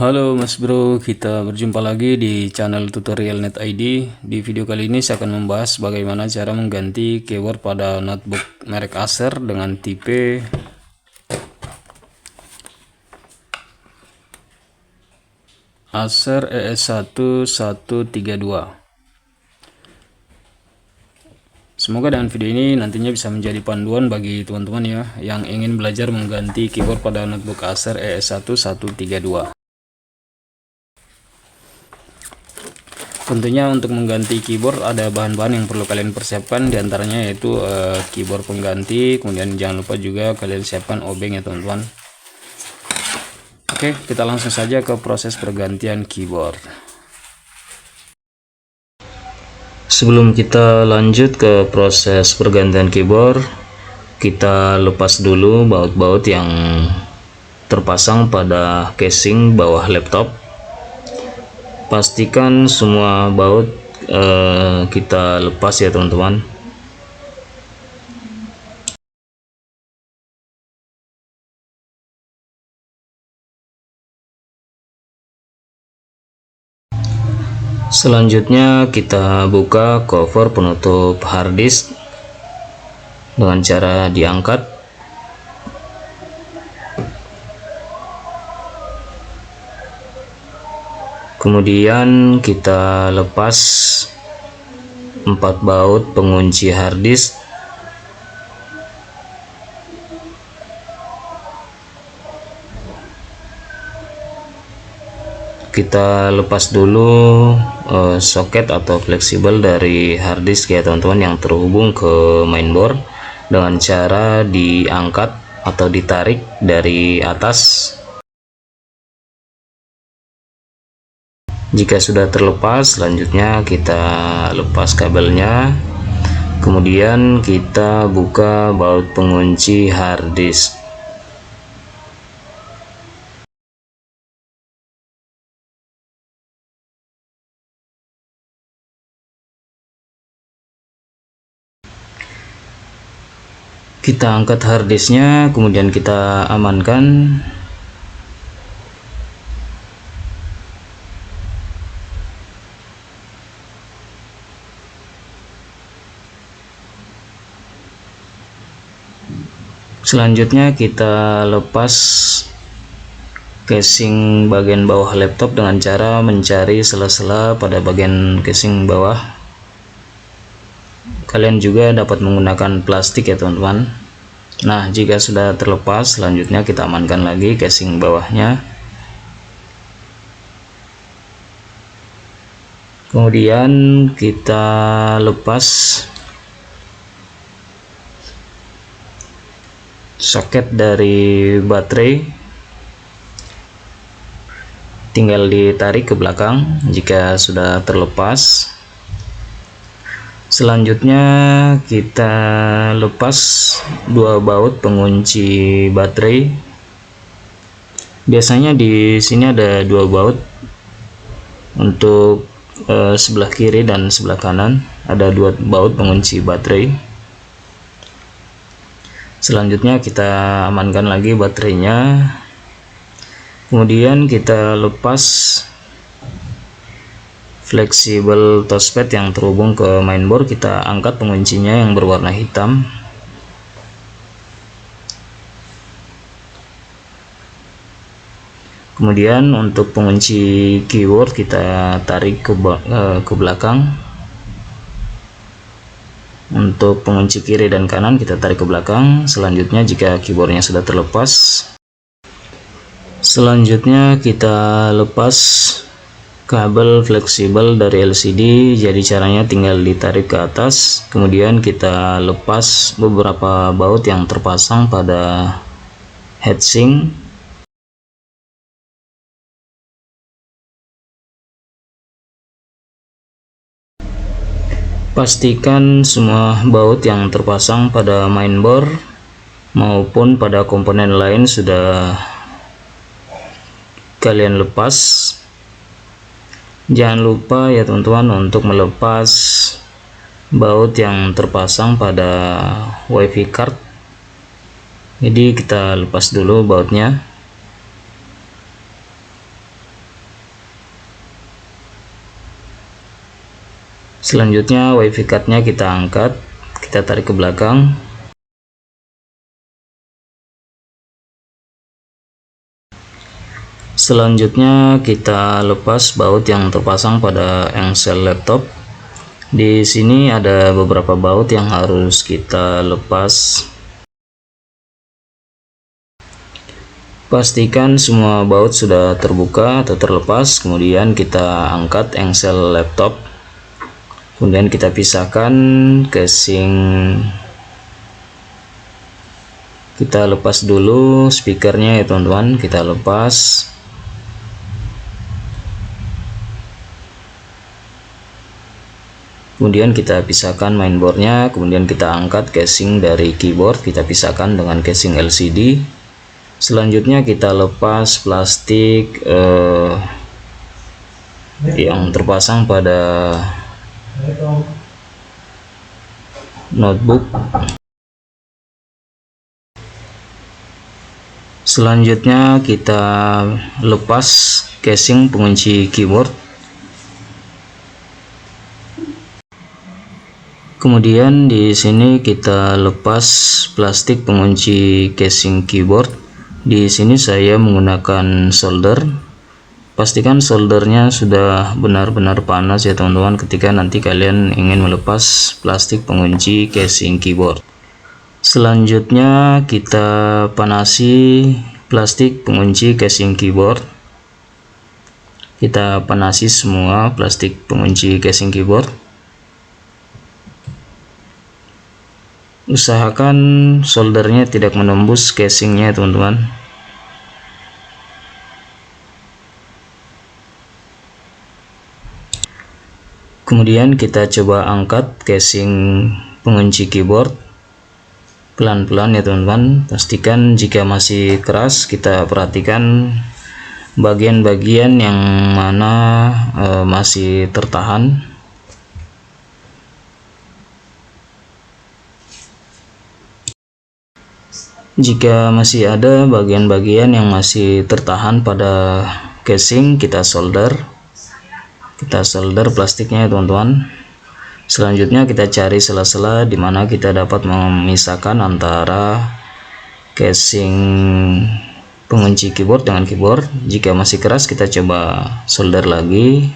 Halo Mas Bro, kita berjumpa lagi di channel tutorial Net ID. Di video kali ini saya akan membahas bagaimana cara mengganti keyboard pada notebook merek Acer dengan tipe Acer ES1132. Semoga dengan video ini nantinya bisa menjadi panduan bagi teman-teman ya yang ingin belajar mengganti keyboard pada notebook Acer ES1132. Tentunya untuk mengganti keyboard ada bahan-bahan yang perlu kalian persiapkan, diantaranya yaitu keyboard pengganti. Kemudian jangan lupa juga kalian siapkan obeng ya teman-teman. Oke, kita langsung saja ke proses pergantian keyboard. Sebelum kita lanjut ke proses pergantian keyboard, kita lepas dulu baut-baut yang terpasang pada casing bawah laptop. Pastikan semua baut kita lepas ya teman-teman. Selanjutnya kita buka cover penutup harddisk dengan cara diangkat. Kemudian kita lepas 4 baut pengunci harddisk. Kita lepas dulu soket atau fleksibel dari harddisk ya teman-teman yang terhubung ke mainboard dengan cara diangkat atau ditarik dari atas. Jika sudah terlepas, selanjutnya kita lepas kabelnya. Kemudian kita buka baut pengunci harddisk. Kita angkat harddisknya, kemudian kita amankan. Selanjutnya kita lepas casing bagian bawah laptop dengan cara mencari sela-sela pada bagian casing bawah. Kalian juga dapat menggunakan plastik ya teman-teman. Nah, jika sudah terlepas, selanjutnya kita amankan lagi casing bawahnya. Kemudian kita lepas soket dari baterai, tinggal ditarik ke belakang jika sudah terlepas. Selanjutnya kita lepas 2 baut pengunci baterai. Biasanya di sini ada 2 baut untuk sebelah kiri dan sebelah kanan, ada 2 baut pengunci baterai. Selanjutnya kita amankan lagi baterainya. Kemudian kita lepas fleksibel touchpad yang terhubung ke mainboard. Kita angkat penguncinya yang berwarna hitam. Kemudian untuk pengunci keyboard kita tarik ke belakang. Untuk pengunci kiri dan kanan kita tarik ke belakang. Selanjutnya jika keyboardnya sudah terlepas, selanjutnya kita lepas kabel fleksibel dari LCD. Jadi caranya tinggal ditarik ke atas, kemudian kita lepas beberapa baut yang terpasang pada heatsink. Pastikan semua baut yang terpasang pada mainboard maupun pada komponen lain sudah kalian lepas. Jangan lupa ya teman-teman untuk melepas baut yang terpasang pada wifi card. Jadi kita lepas dulu bautnya. Selanjutnya wifi cardnya kita angkat, kita tarik ke belakang. Selanjutnya kita lepas baut yang terpasang pada engsel laptop. Di sini ada beberapa baut yang harus kita lepas. Pastikan semua baut sudah terbuka atau terlepas, kemudian kita angkat engsel laptop. Kemudian kita pisahkan casing, kita lepas dulu speakernya ya teman-teman, kita lepas. Kemudian kita pisahkan mainboardnya, kemudian kita angkat casing dari keyboard, kita pisahkan dengan casing LCD. Selanjutnya kita lepas plastik yang terpasang pada notebook. Selanjutnya kita lepas casing pengunci keyboard. Kemudian di sini kita lepas plastik pengunci casing keyboard. Di sini saya menggunakan solder. Pastikan soldernya sudah benar-benar panas ya teman-teman ketika nanti kalian ingin melepas plastik pengunci casing keyboard. Selanjutnya kita panasi plastik pengunci casing keyboard. Kita panasi semua plastik pengunci casing keyboard. Usahakan soldernya tidak menembus casingnya teman-teman. Kemudian kita coba angkat casing pengunci keyboard pelan-pelan ya teman-teman. Pastikan jika masih keras, kita perhatikan bagian-bagian yang mana masih tertahan. Jika masih ada bagian-bagian yang masih tertahan pada casing, kita solder plastiknya ya teman-teman. Selanjutnya kita cari sela-sela di mana kita dapat memisahkan antara casing pengunci keyboard dengan keyboard. Jika masih keras, kita coba solder lagi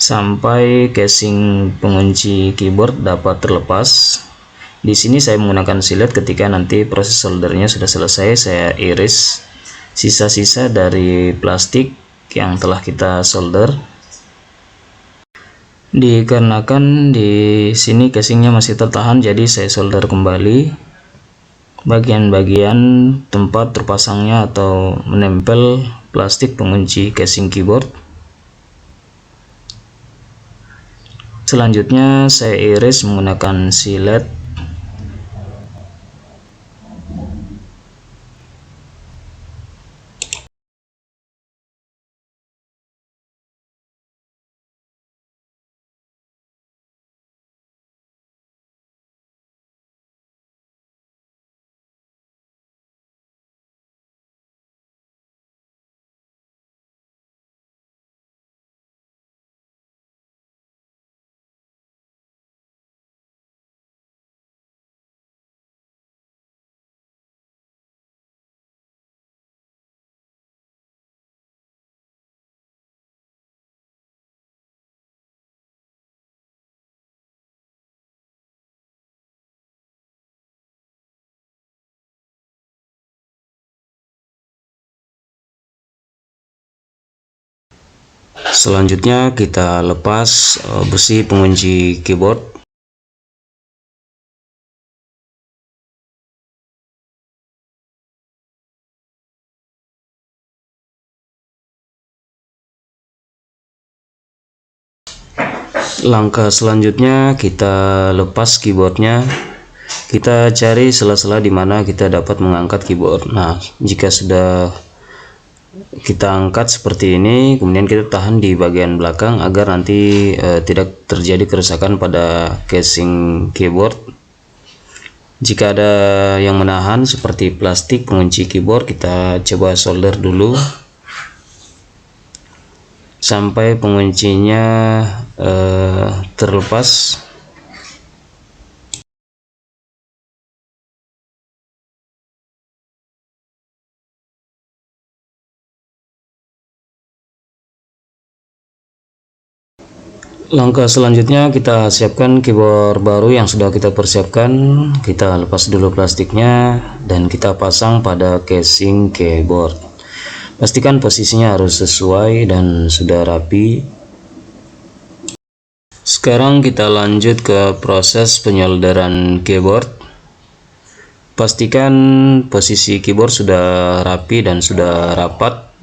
sampai casing pengunci keyboard dapat terlepas. Di sini saya menggunakan silet. Ketika nanti proses soldernya sudah selesai, saya iris sisa-sisa dari plastik yang telah kita solder. Dikarenakan di sini casingnya masih tertahan, jadi saya solder kembali bagian-bagian tempat terpasangnya atau menempel plastik pengunci casing keyboard. Selanjutnya saya iris menggunakan silet. Selanjutnya kita lepas besi pengunci keyboard. Langkah selanjutnya kita lepas keyboardnya. Kita cari sela-sela di mana kita dapat mengangkat keyboard. Nah, jika sudah kita angkat seperti ini, kemudian kita tahan di bagian belakang agar nanti tidak terjadi kerusakan pada casing keyboard. Jika ada yang menahan seperti plastik pengunci keyboard, kita coba solder dulu. sampai penguncinya terlepas. Langkah selanjutnya kita siapkan keyboard baru yang sudah kita persiapkan. Kita lepas dulu plastiknya dan kita pasang pada casing keyboard. Pastikan posisinya harus sesuai dan sudah rapi. Sekarang kita lanjut ke proses penyolderan keyboard. Pastikan posisi keyboard sudah rapi dan sudah rapat.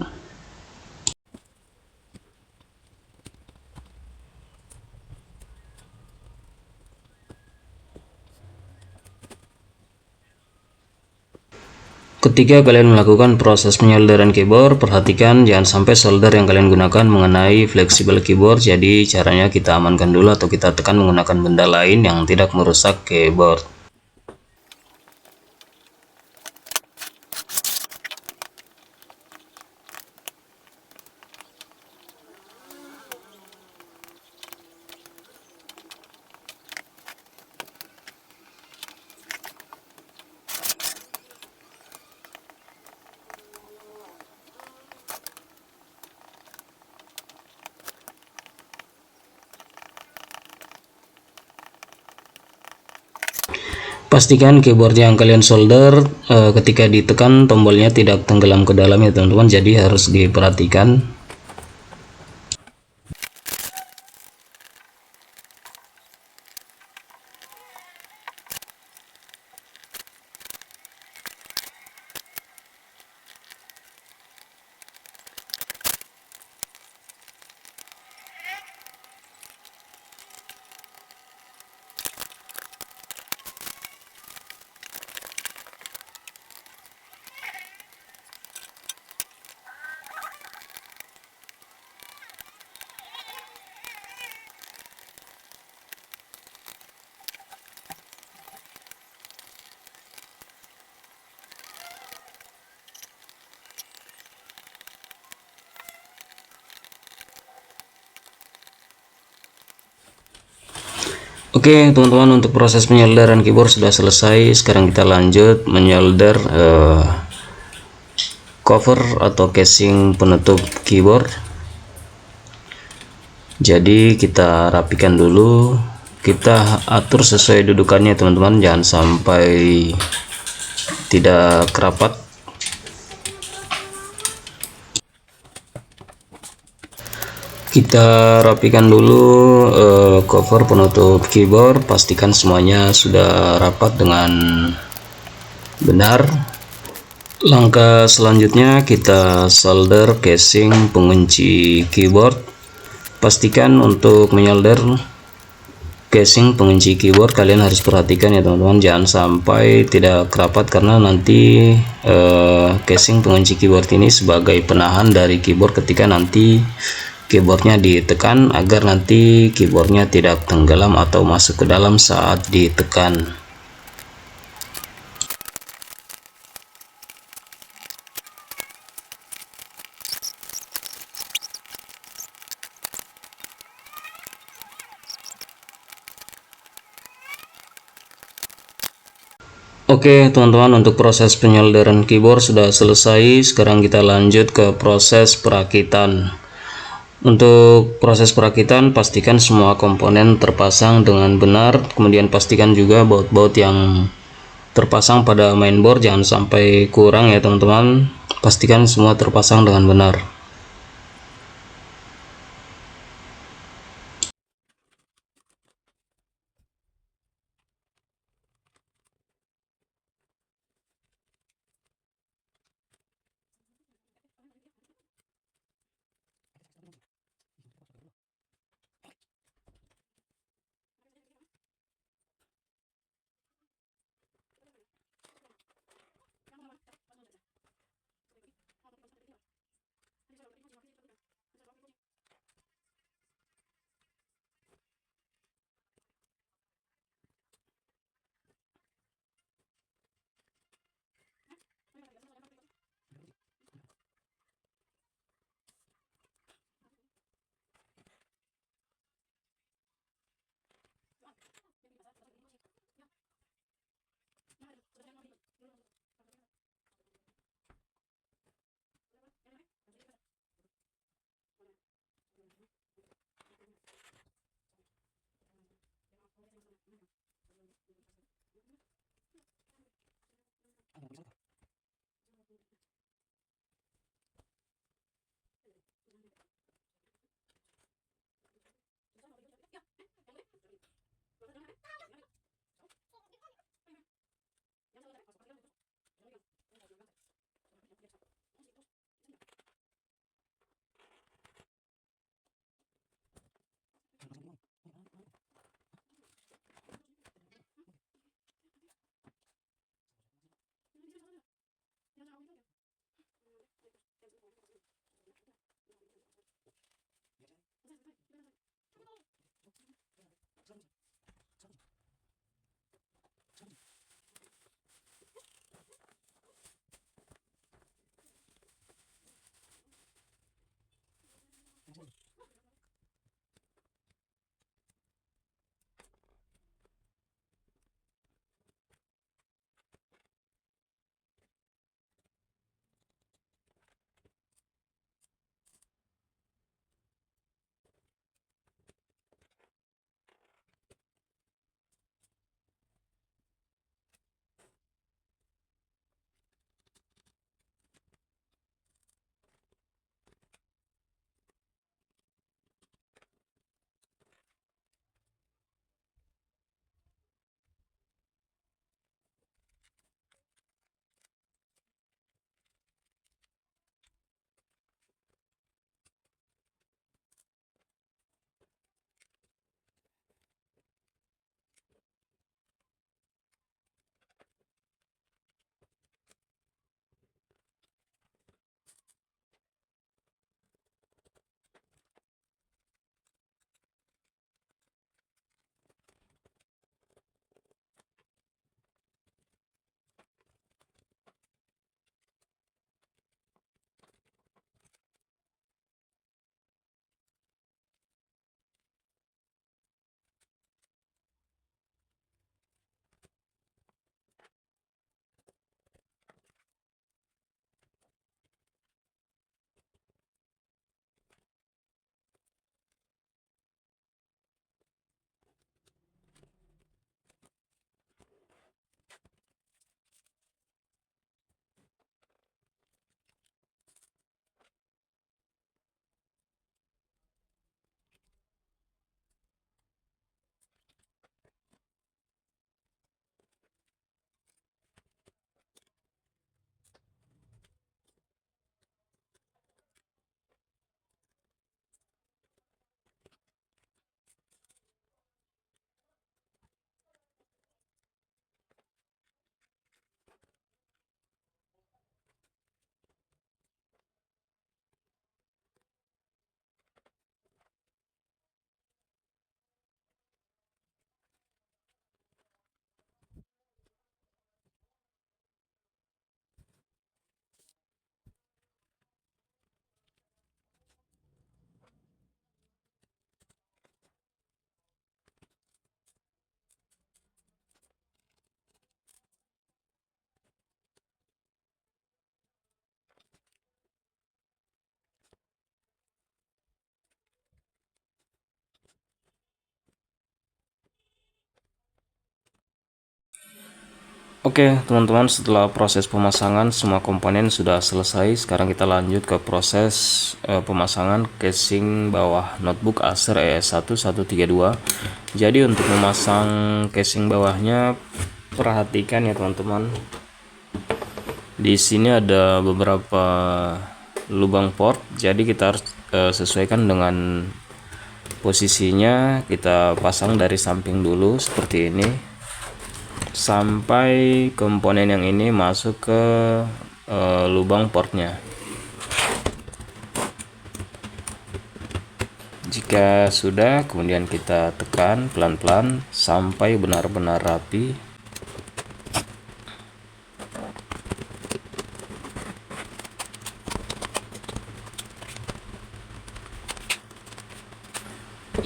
Ketika kalian melakukan proses penyolderan keyboard, perhatikan jangan sampai solder yang kalian gunakan mengenai fleksibel keyboard. Jadi caranya kita amankan dulu atau kita tekan menggunakan benda lain yang tidak merusak keyboard. Pastikan keyboard yang kalian solder ketika ditekan tombolnya tidak tenggelam ke dalam ya teman-teman, jadi harus diperhatikan. Oke teman-teman, untuk proses penyolderan keyboard sudah selesai. Sekarang kita lanjut menyolder cover atau casing penutup keyboard. Jadi kita rapikan dulu, kita atur sesuai dudukannya teman-teman, jangan sampai tidak kerapat. Kita rapikan dulu cover penutup keyboard, pastikan semuanya sudah rapat dengan benar. Langkah selanjutnya kita solder casing pengunci keyboard. Pastikan untuk menyolder casing pengunci keyboard kalian harus perhatikan ya teman-teman, jangan sampai tidak kerapat karena nanti casing pengunci keyboard ini sebagai penahan dari keyboard ketika nanti keyboardnya ditekan, agar nanti keyboardnya tidak tenggelam atau masuk ke dalam saat ditekan. Oke teman-teman, untuk proses penyolderan keyboard sudah selesai. Sekarang kita lanjut ke proses perakitan. Untuk proses perakitan, pastikan semua komponen terpasang dengan benar. Kemudian pastikan juga baut-baut yang terpasang pada mainboard jangan sampai kurang ya teman-teman. Pastikan semua terpasang dengan benar. Oke teman-teman, setelah proses pemasangan semua komponen sudah selesai. Sekarang kita lanjut ke proses pemasangan casing bawah notebook Acer ES1132. Jadi untuk memasang casing bawahnya, perhatikan ya teman-teman. Di sini ada beberapa lubang port, jadi kita harus sesuaikan dengan posisinya. Kita pasang dari samping dulu seperti ini, sampai komponen yang ini masuk ke lubang portnya. Jika sudah, kemudian kita tekan pelan-pelan sampai benar-benar rapi.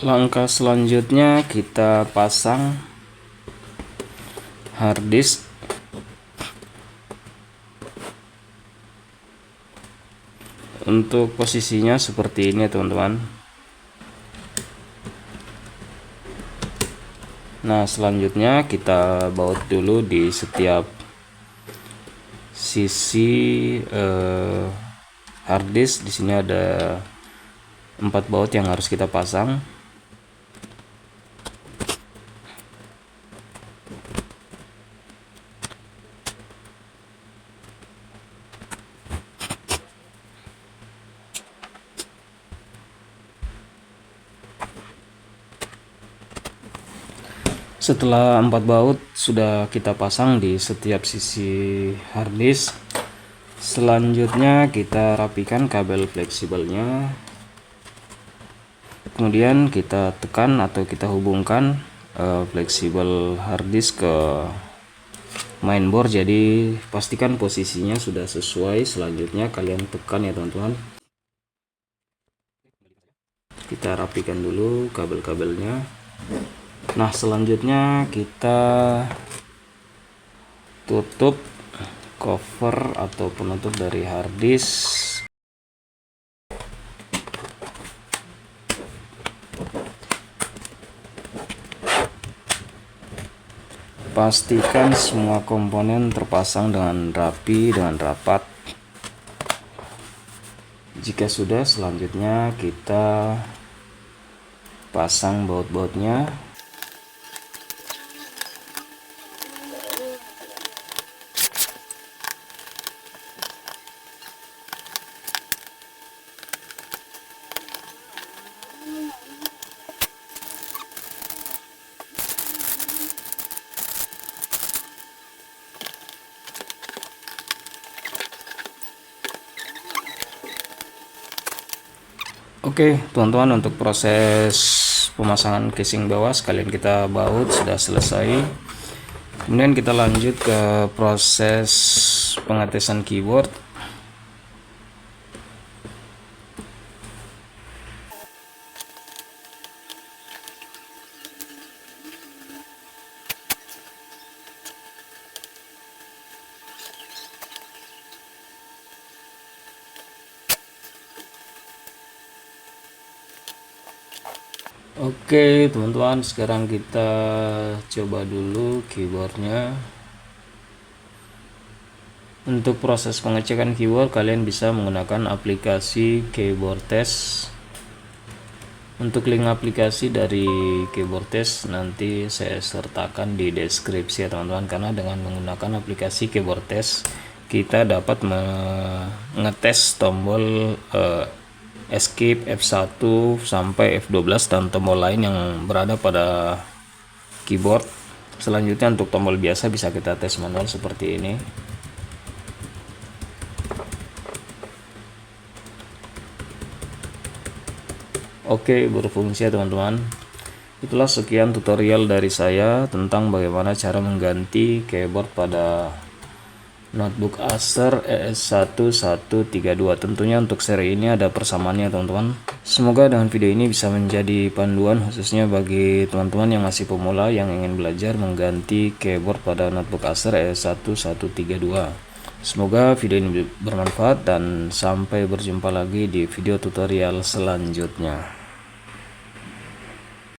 Langkah selanjutnya kita pasang harddisk. Untuk posisinya seperti ini teman-teman. Nah selanjutnya kita baut dulu di setiap sisi harddisk. Di sini ada 4 baut yang harus kita pasang. Setelah 4 baut sudah kita pasang di setiap sisi harddisk, selanjutnya kita rapikan kabel fleksibelnya. Kemudian kita tekan atau kita hubungkan fleksibel harddisk ke mainboard. Jadi pastikan posisinya sudah sesuai. Selanjutnya kalian tekan ya teman-teman. Kita rapikan dulu kabel-kabelnya. Nah selanjutnya kita tutup cover atau penutup dari harddisk. Pastikan semua komponen terpasang dengan rapi, dengan rapat. Jika sudah, selanjutnya kita pasang baut-bautnya. Oke teman-teman, untuk proses pemasangan casing bawah sekalian kita baut sudah selesai. Kemudian kita lanjut ke proses pengetesan keyboard. Oke teman-teman, sekarang kita coba dulu keyboardnya. Untuk proses pengecekan keyboard kalian bisa menggunakan aplikasi Keyboard Test. Untuk link aplikasi dari Keyboard Test nanti saya sertakan di deskripsi ya teman-teman, karena dengan menggunakan aplikasi Keyboard Test kita dapat mengetes tombol Escape, F1 sampai F12 dan tombol lain yang berada pada keyboard. Selanjutnya untuk tombol biasa bisa kita tes manual seperti ini. Oke, berfungsi ya teman-teman. Itulah sekian tutorial dari saya tentang bagaimana cara mengganti keyboard pada notebook Acer ES1132. Tentunya untuk seri ini ada persamaannya teman-teman. Semoga dengan video ini bisa menjadi panduan khususnya bagi teman-teman yang masih pemula yang ingin belajar mengganti keyboard pada notebook Acer ES1132. Semoga video ini bermanfaat dan sampai berjumpa lagi di video tutorial selanjutnya.